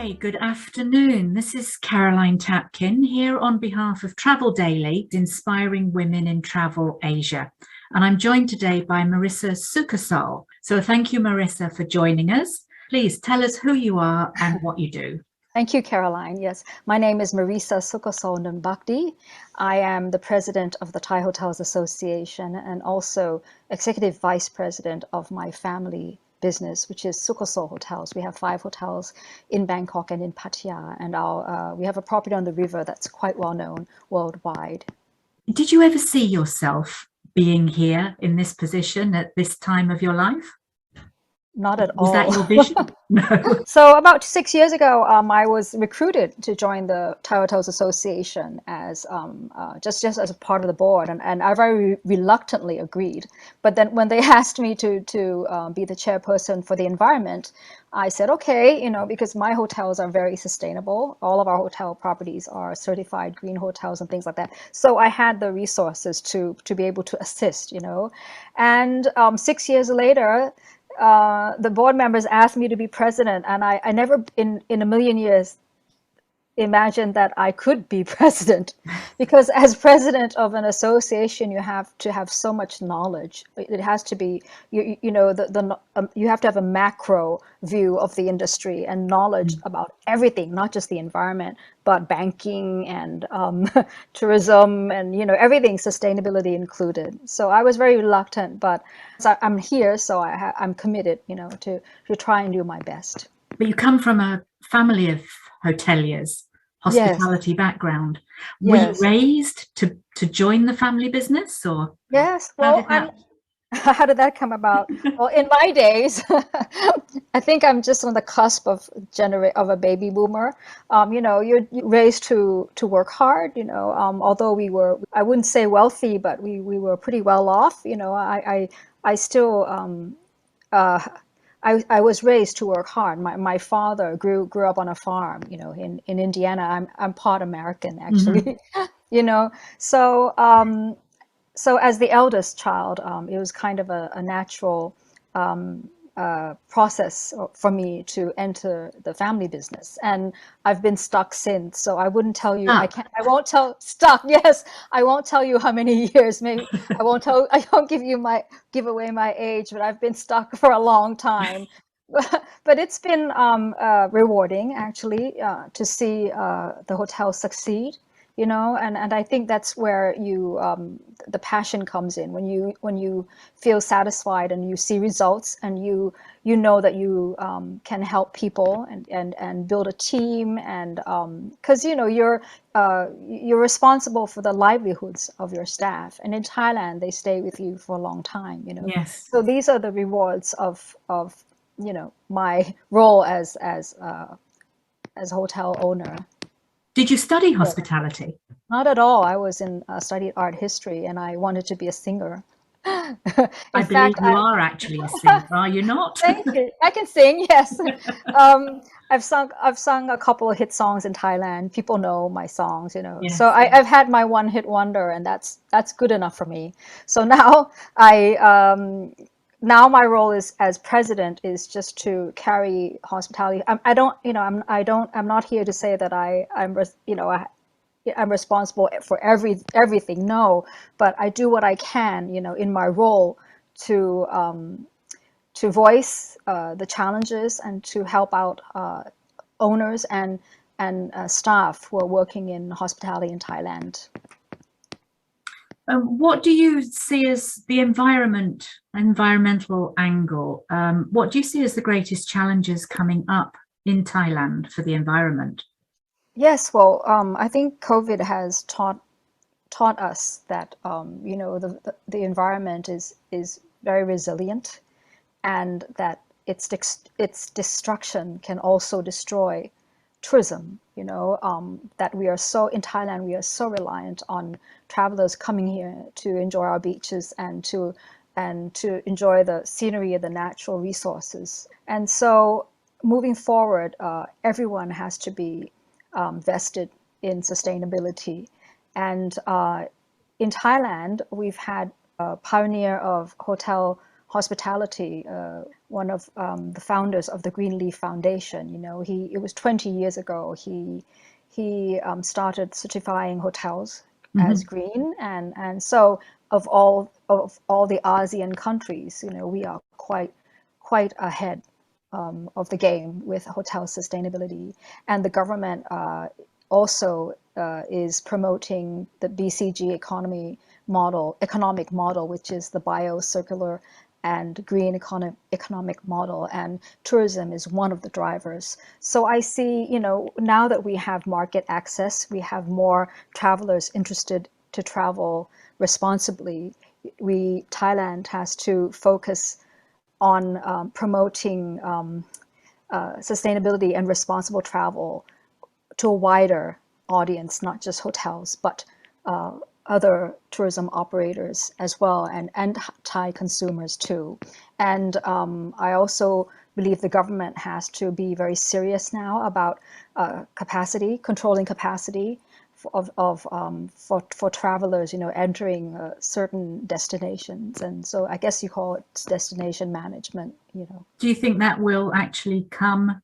Okay, good afternoon. This is Caroline Tapkin here on behalf of Travel Daily, Inspiring Women in Travel Asia. And I'm joined today by Marisa Sukosol. So thank you, Marisa, for joining us. Please tell us who you are and what you do. Thank you, Caroline. Yes, my name is Marisa Sukosol Nunbhakdi. I am the president of the Thai Hotels Association and also executive vice president of my family business, which is Sukosol Hotels. We have 5 hotels in Bangkok and in Pattaya, and we have a property on the river that's quite well known worldwide. Did you ever see yourself being here in this position at this time of your life? Not at Was that all. your vision? No. So about 6 years ago, I was recruited to join the Thai Hotels Association as just as a part of the board, and I very reluctantly agreed. But then when they asked me to be the chairperson for the environment, I said okay, because my hotels are very sustainable. All of our hotel properties are certified green hotels and things like that. So I had the resources to be able to assist. And 6 years later, the board members asked me to be president, and I never in a million years imagined that I could be president, because as president of an association, you have to have so much knowledge. It has to be, you have to have a macro view of the industry and knowledge about everything, not just the environment, but banking and tourism and everything, sustainability included. So I was very reluctant, but I'm here, so I'm committed, to try and do my best. But you come from a family of hoteliers, Yes, hospitality background. Were you yes. raised to join the family business, or Yes, how well, did that? how did that come about? Well, in my days, I think I'm just on the cusp of a baby boomer. You're raised to work hard. Although I wouldn't say wealthy, but we were pretty well off. I still uh, I was raised to work hard. My father grew up on a farm, in Indiana. I'm part American Mhm. actually, you know. So so as the eldest child, it was kind of a natural process for me to enter the family business, and I've been stuck since. So I wouldn't tell you. Stuck. I won't tell stuck. Yes, I won't tell you how many years. Maybe I won't tell. I won't give away my age, but I've been stuck for a long time. But it's been rewarding actually to see the hotel succeed. And I think that's where the passion comes in, when you feel satisfied and you see results, and you know that you can help people and build a team, and because you're responsible for the livelihoods of your staff, and in Thailand they stay with you for a long time. Yes. So these are the rewards of my role as hotel owner. Did you study hospitality? Not at all. I was in studied art history, and I wanted to be a singer. I In believe fact, you are actually a singer, are you not? thank you. I can sing, yes. I've sung a couple of hit songs in Thailand. People know my songs. So Yes. I've had my one hit wonder, and that's good enough for me. So now now my role is as president is just to carry hospitality. I don't, I'm not here to say that I'm responsible for everything. No, but I do what I can, in my role to voice the challenges and to help out owners and staff who are working in hospitality in Thailand. What do you see as the environmental angle? What do you see as the greatest challenges coming up in Thailand for the environment? Yes, well, I think COVID has taught us that the environment is very resilient, and that its destruction can also destroy tourism. That we are so in Thailand, we are so reliant on travelers coming here to enjoy our beaches and to enjoy the scenery and the natural resources. And so moving forward, everyone has to be vested in sustainability. And in Thailand, we've had a pioneer of hospitality, one of the founders of the Greenleaf Foundation. It was 20 years ago. He started certifying hotels as green, and so of all the ASEAN countries, we are quite ahead of the game with hotel sustainability, and the government also is promoting the BCG economic model, which is the bio-circular and green economic model, and tourism is one of the drivers. So I see, now that we have market access, we have more travelers interested to travel responsibly. Thailand has to focus on promoting sustainability and responsible travel to a wider audience, not just hotels, but other tourism operators as well, and Thai consumers too. And I also believe the government has to be very serious now about controlling capacity for travelers, entering certain destinations. And so I guess you call it destination management. Do you think that will actually come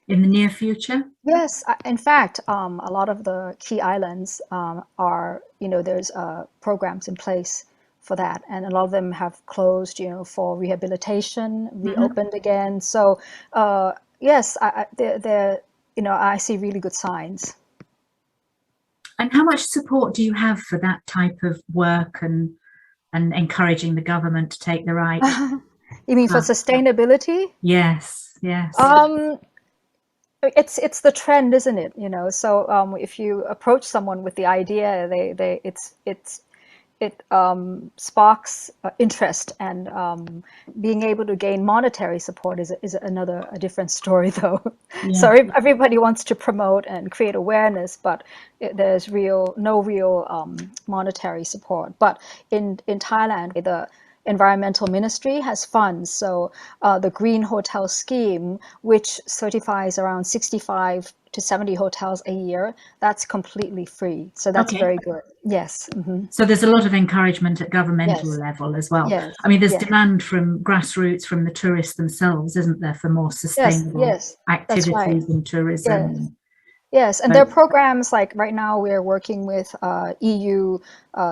in the near future? Yes, in fact, a lot of the key islands are, there's programs in place for that, and a lot of them have closed, for rehabilitation, reopened again. So yes, I see really good signs. And how much support do you have for that type of work and encouraging the government to take the right? You mean for sustainability? Yes. It's the trend, isn't it? So if you approach someone with the idea, it sparks interest, and being able to gain monetary support is a different story, though. Yeah. So everybody wants to promote and create awareness, but there's no real monetary support. But in Thailand, the environmental ministry has funds. So the Green Hotel Scheme, which certifies around 65 to 70 hotels a year, that's completely free. So that's very good. Yes. So there's a lot of encouragement at governmental level as well. Yes. I mean, there's demand from grassroots, from the tourists themselves, isn't there, for more sustainable activities in tourism? Yes, and there are programs like right now we're working with EU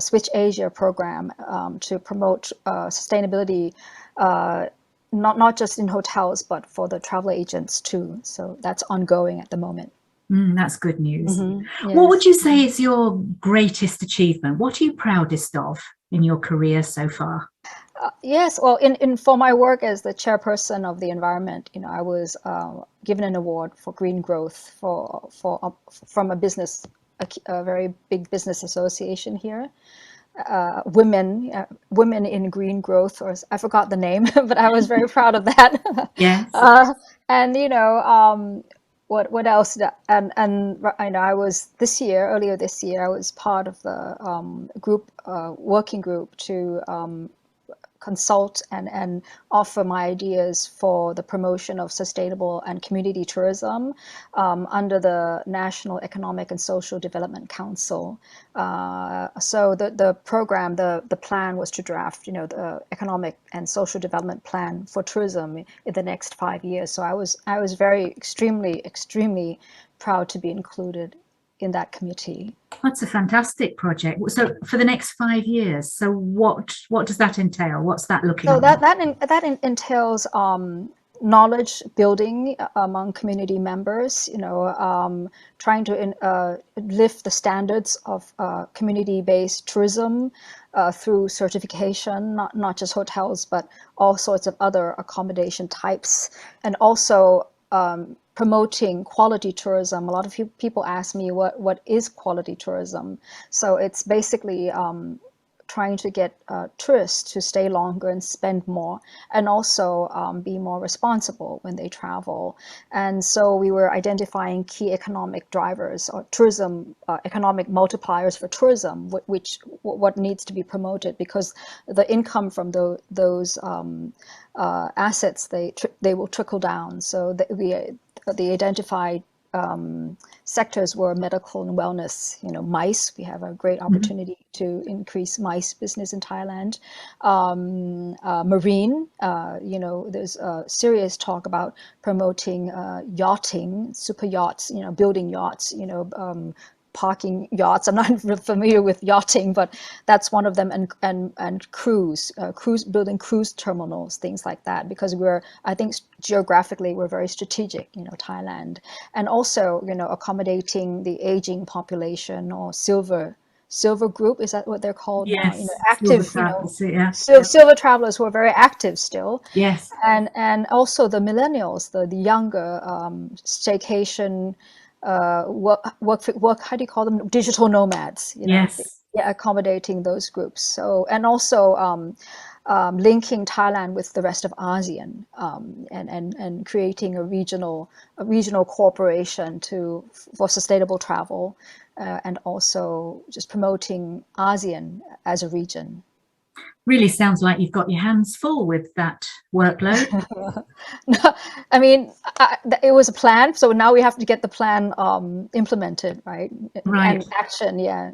Switch Asia program to promote sustainability, not just in hotels, but for the travel agents too. So that's ongoing at the moment. That's good news. Yes. What would you say is your greatest achievement? What are you proudest of in your career so far? Yes, well, for my work as the chairperson of the environment, I was given an award for green growth from a very big business association here. Women in Green Growth, or I forgot the name, but I was very proud of that. Yes. And what else? And I was earlier this year, I was part of the working group to consult and offer my ideas for the promotion of sustainable and community tourism under the National Economic and Social Development Council. So the program, the plan was to draft, the economic and social development plan for tourism in the next 5 years. So I was very extremely proud to be included in that committee. That's a fantastic project. So for the next 5 years, so what does that entail? What's that looking like? So that entails knowledge building among community members, trying to lift the standards of community-based tourism through certification, not just hotels, but all sorts of other accommodation types, and also promoting quality tourism. A lot of people ask me what is quality tourism. So it's basically trying to get tourists to stay longer and spend more, and also be more responsible when they travel. And so we were identifying key economic drivers or tourism economic multipliers for tourism, what needs to be promoted, because the income from those assets, they will trickle down. So we identified sectors were medical and wellness. Mice. We have a great opportunity to increase mice business in Thailand. Marine. There's a serious talk about promoting yachting, super yachts. Building yachts. Parking yachts. I'm not familiar with yachting, but that's one of them. And cruise building cruise terminals, things like that, because I think geographically we're very strategic, Thailand, and also accommodating the aging population, or silver group, is that what they're called now? Yes, Active, yeah. Silver travelers who are very active still. Yes. And also the millennials, the younger, staycation, work, how do you call them? Digital nomads, Yes. accommodating those groups. So, and also linking Thailand with the rest of ASEAN, and creating a regional corporation for sustainable travel, and also just promoting ASEAN as a region. Really sounds like you've got your hands full with that workload. No, I mean, it was a plan, so now we have to get the plan implemented, right? Right. And action, yeah.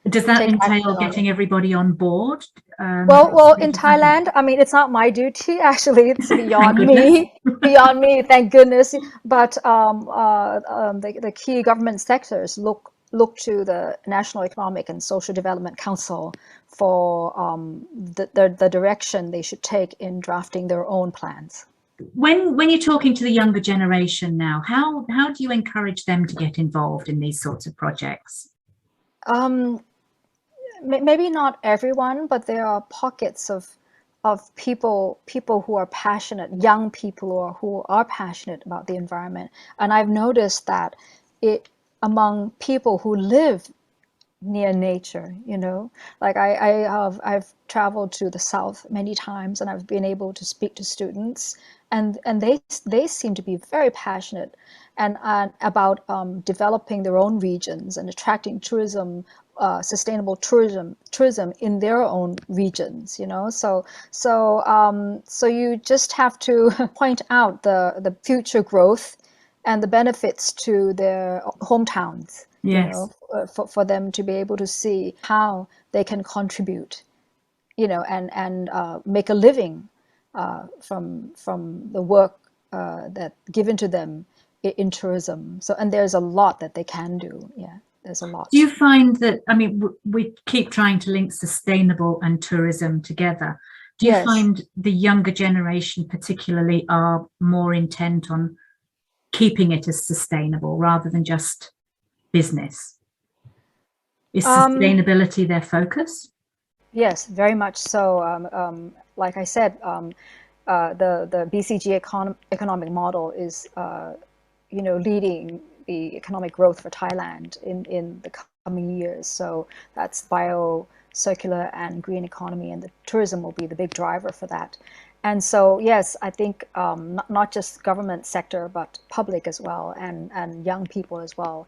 Does that Take entail getting everybody on board? Well, in Thailand, I mean, it's not my duty, actually. It's beyond me, thank goodness. But the key government sectors look to the National Economic and Social Development Council for the direction they should take in drafting their own plans. When you're talking to the younger generation now, how do you encourage them to get involved in these sorts of projects? Maybe not everyone, but there are pockets of people who are passionate, young people who are passionate about the environment. And I've noticed that among people who live near nature, like I've traveled to the south many times, and I've been able to speak to students, and they seem to be very passionate and about developing their own regions and attracting tourism, sustainable tourism in their own regions. So you just have to point out the future growth and the benefits to their hometowns. Yes. For them to be able to see how they can contribute, and make a living from the work that given to them in tourism. So, and there's a lot that they can do. Yeah, there's a lot. Do you find that, I mean, we keep trying to link sustainable and tourism together. Do you find the younger generation particularly are more intent on keeping it as sustainable rather than just business? Is sustainability their focus? Yes, very much so. Like I said, the BCG economic model is, leading the economic growth for Thailand in the coming years. So that's circular and green economy, and the tourism will be the big driver for that. And so, yes, I think not just government sector, but public as well, and young people as well.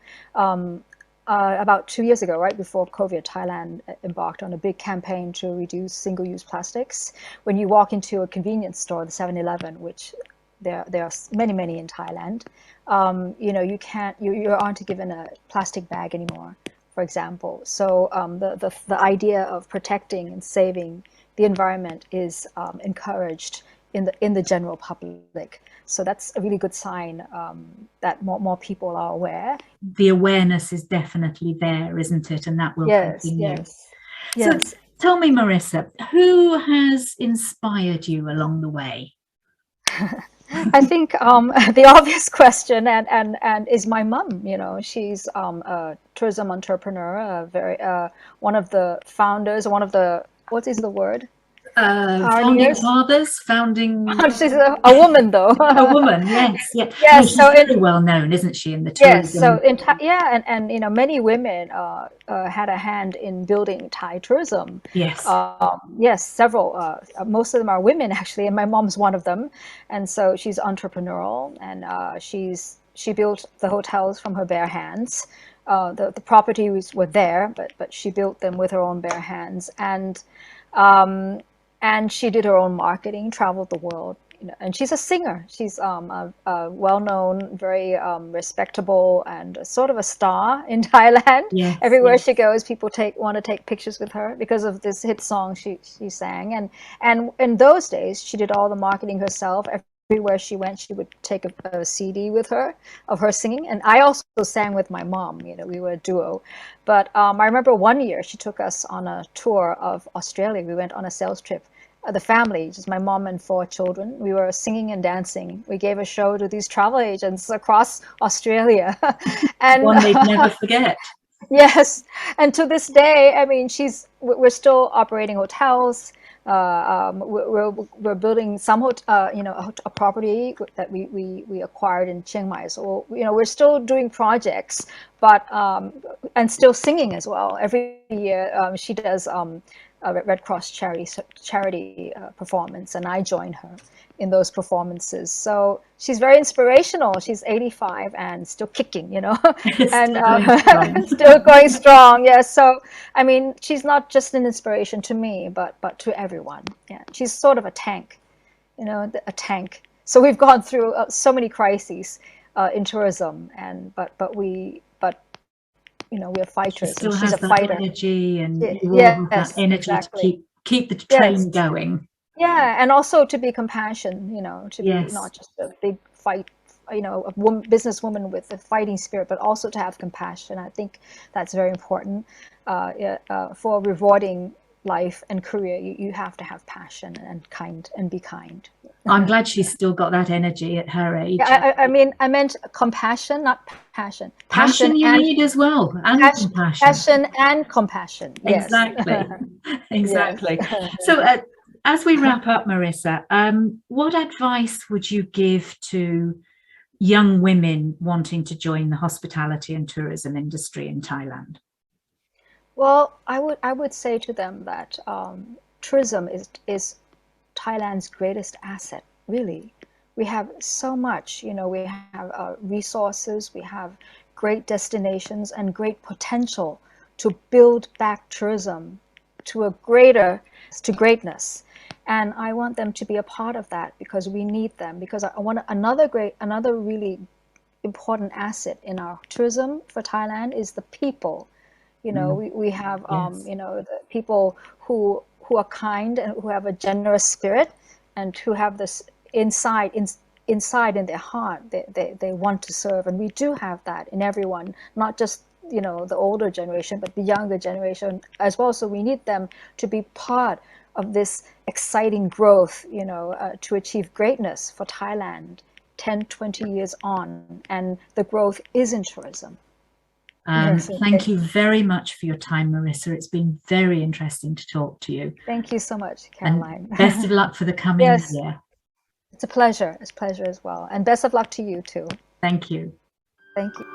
About 2 years ago, right before COVID, Thailand embarked on a big campaign to reduce single-use plastics. When you walk into a convenience store, the 7-Eleven, which there are many in Thailand, you aren't given a plastic bag anymore, for example. So the idea of protecting and saving the environment is encouraged in the general public. So that's a really good sign that more people are aware. The awareness is definitely there, isn't it? And that will continue. Yes. So tell me, Marisa, who has inspired you along the way? I think the obvious question and is my mom. She's a tourism entrepreneur, one of the founders, what is the word? Founding fathers, She's a woman, though. A woman, yes, yeah. Yes, she's very well known, isn't she, in the tourism? Yes, so and many women had a hand in building Thai tourism. Yes. Yes, several. Most of them are women, actually, and my mom's one of them. And so she's entrepreneurial, and she built the hotels from her bare hands. The properties were there, but she built them with her own bare hands, and she did her own marketing, traveled the world, and she's a singer. She's a well-known, very respectable, and sort of a star in Thailand. Yes, Everywhere yes. she goes, people want to take pictures with her because of this hit song she sang. And in those days, she did all the marketing herself. Everywhere she went, she would take a CD with her of her singing. And I also sang with my mom. We were a duo. But I remember one year she took us on a tour of Australia. We went on a sales trip. The family, just my mom and 4 children, we were singing and dancing. We gave a show to these travel agents across Australia. And One they'd never forget. yes, and to this day, I mean, we're still operating hotels. We're building some a property that we acquired in Chiang Mai. So we're still doing projects, but and still singing as well. Every year she does a Red Cross charity performance, and I join her in those performances. So she's very inspirational. She's 85 and still kicking, and still going strong. Yeah. So I mean, she's not just an inspiration to me, but to everyone. Yeah. She's sort of a tank, a tank. So we've gone through so many crises in tourism, we're She fighters, and still she's has a that fighter. energy, and you all have that Yes, energy to exactly. keep the Yes. train going. Yeah, and also to be compassion, to be Yes. not just a big fight, a businesswoman with a fighting spirit, but also to have compassion. I think that's very important. For rewarding life and career, you have to have passion and be kind. I'm glad she's still got that energy at her age. Yeah, I meant compassion, not passion. Passion you need as well, and compassion. Passion and compassion. Yes. Exactly. Yes. Exactly. So as we wrap up, Marisa, what advice would you give to young women wanting to join the hospitality and tourism industry in Thailand? Well, I would say to them that tourism is Thailand's greatest asset, really. We have so much, we have resources, we have great destinations and great potential to build back tourism to to greatness. And I want them to be a part of that because we need them. Because I want another really important asset in our tourism for Thailand is the people. We have Yes. the people who are kind and who have a generous spirit and who have this inside in their heart. They want to serve, and we do have that in everyone, not just the older generation, but the younger generation as well. So we need them to be part of this exciting growth, to achieve greatness for Thailand 10, 20 years on, and the growth is in tourism. Yes, Thank okay. you very much for your time, Marisa. It's been very interesting to talk to you. Thank you so much, And Caroline. best of luck for the coming Yes, year. it's a pleasure. It's a pleasure as well. And best of luck to you too. Thank you. Thank you.